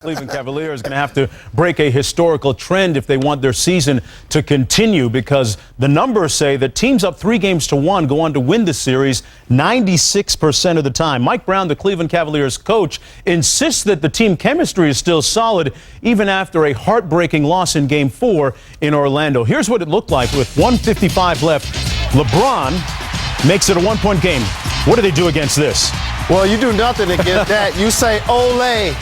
Cleveland Cavaliers are going to have to break a historical trend if they want their season to continue, because the numbers say that teams up 3-1 go on to win the series 96% of the time. Mike Brown, the Cleveland Cavaliers coach, insists that the team chemistry is still solid even after a heartbreaking loss in Game 4 in Orlando. Here's what it looked like with 1:55 left. LeBron makes it a one-point game. What do they do against this? Well, you do nothing against that. You say ole and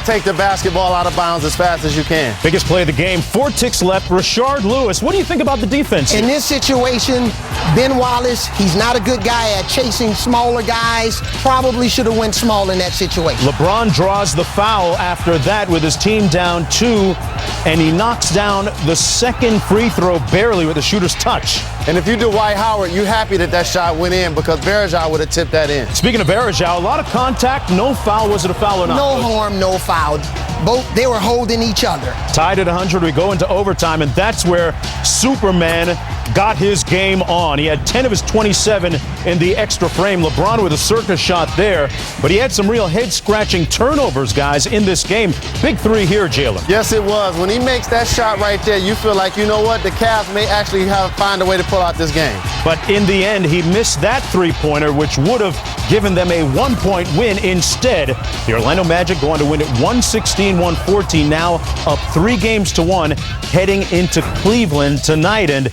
take the basketball out of bounds as fast as you can. Biggest play of the game, 4 ticks left. Rashard Lewis, what do you think about the defense here? In this situation, Ben Wallace, he's not a good guy at chasing smaller guys. Probably should have went small in that situation. LeBron draws the foul after that with his team down 2, and he knocks down the second free throw barely with the shooter's touch. And if you do Dwight Howard, you're happy that that shot went in, because Bergeron would have tipped that in. Speaking of Bergeron, a lot of contact, no foul. Was it a foul or not? No harm, no foul. Both, they were holding each other. Tied at 100, we go into overtime, and that's where Superman got his game on. He had 10 of his 27 in the extra frame. LeBron with a circus shot there, but he had some real head-scratching turnovers, guys, in this game. Big three here, Jalen. Yes, it was. When he makes that shot right there, you feel like, you know what, the Cavs may actually find a way to pull out this game. But in the end, he missed that three-pointer, which would have given them a one-point win. Instead, the Orlando Magic go on to win it 116-114, now up 3-1, heading into Cleveland tonight. And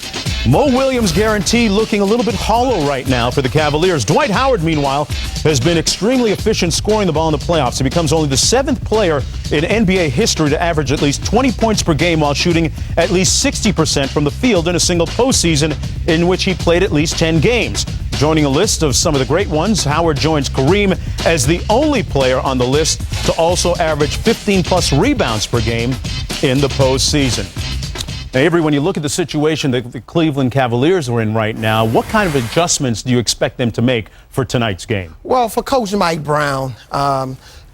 Mo Williams' guarantee looking a little bit hollow right now for the Cavaliers. Dwight Howard, meanwhile, has been extremely efficient scoring the ball in the playoffs. He becomes only the 7th player in NBA history to average at least 20 points per game while shooting at least 60% from the field in a single postseason in which he played at least 10 games. Joining a list of some of the great ones, Howard joins Kareem as the only player on the list to also average 15-plus rebounds per game in the postseason. Now, Avery, when you look at the situation that the Cleveland Cavaliers are in right now, what kind of adjustments do you expect them to make for tonight's game? Well, for Coach Mike Brown,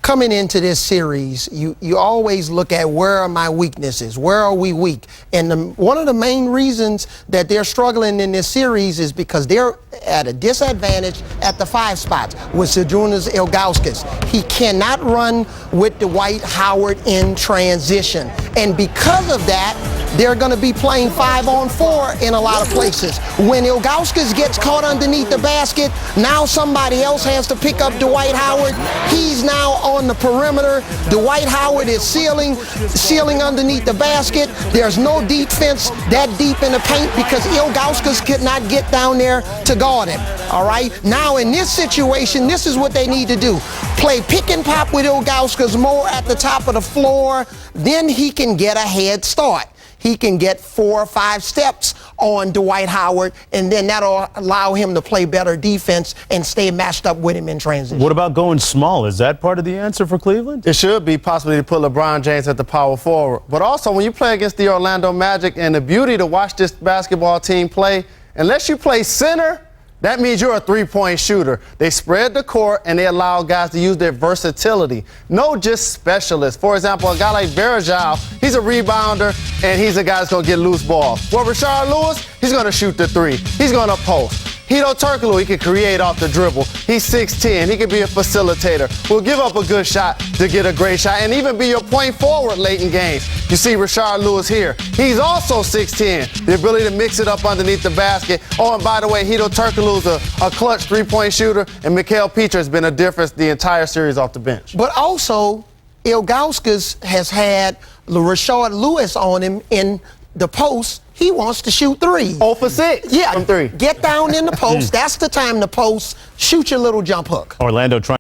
coming into this series, you always look at where are my weaknesses, where are we weak? And one of the main reasons that they're struggling in this series is because they're at a disadvantage at the 5 spots with Zydrunas Ilgauskas. He cannot run with Dwight Howard in transition. And because of that, they're going to be playing 5-on-4 in a lot of places. When Ilgauskas gets caught underneath the basket, now somebody else has to pick up Dwight Howard. He's now on the perimeter. Dwight Howard is sealing underneath the basket. There's no defense that deep in the paint because Ilgauskas could not get down there to guard him. All right? Now in this situation, this is what they need to do. Play pick and pop with Ilgauskas more at the top of the floor. Then he can get a head start. He can get 4 or 5 steps on Dwight Howard, and then that'll allow him to play better defense and stay matched up with him in transition. What about going small? Is that part of the answer for Cleveland? It should be, possibly, to put LeBron James at the power forward. But also, when you play against the Orlando Magic, and the beauty to watch this basketball team play, unless you play center, that means you're a 3-point shooter. They spread the court, and they allow guys to use their versatility. No just specialists. For example, a guy like Bergeron, he's a rebounder, and he's a guy that's going to get loose balls. Well, Rashard Lewis, he's going to shoot the 3. He's going to post. Hedo Turkoglu, he can create off the dribble. He's 6'10". He can be a facilitator. Will give up a good shot to get a great shot and even be your point forward late in games. You see Rashard Lewis here. He's also 6'10". The ability to mix it up underneath the basket. Oh, and by the way, Hedo Turkoglu's a clutch 3-point shooter, and Mikal Pietrus has been a difference the entire series off the bench. But also, Ilgauskas has had Rashard Lewis on him in the post. He wants to shoot 3. 0 for 6 yeah, from 3. Get down in the post. That's the time to post. Shoot your little jump hook. Orlando trying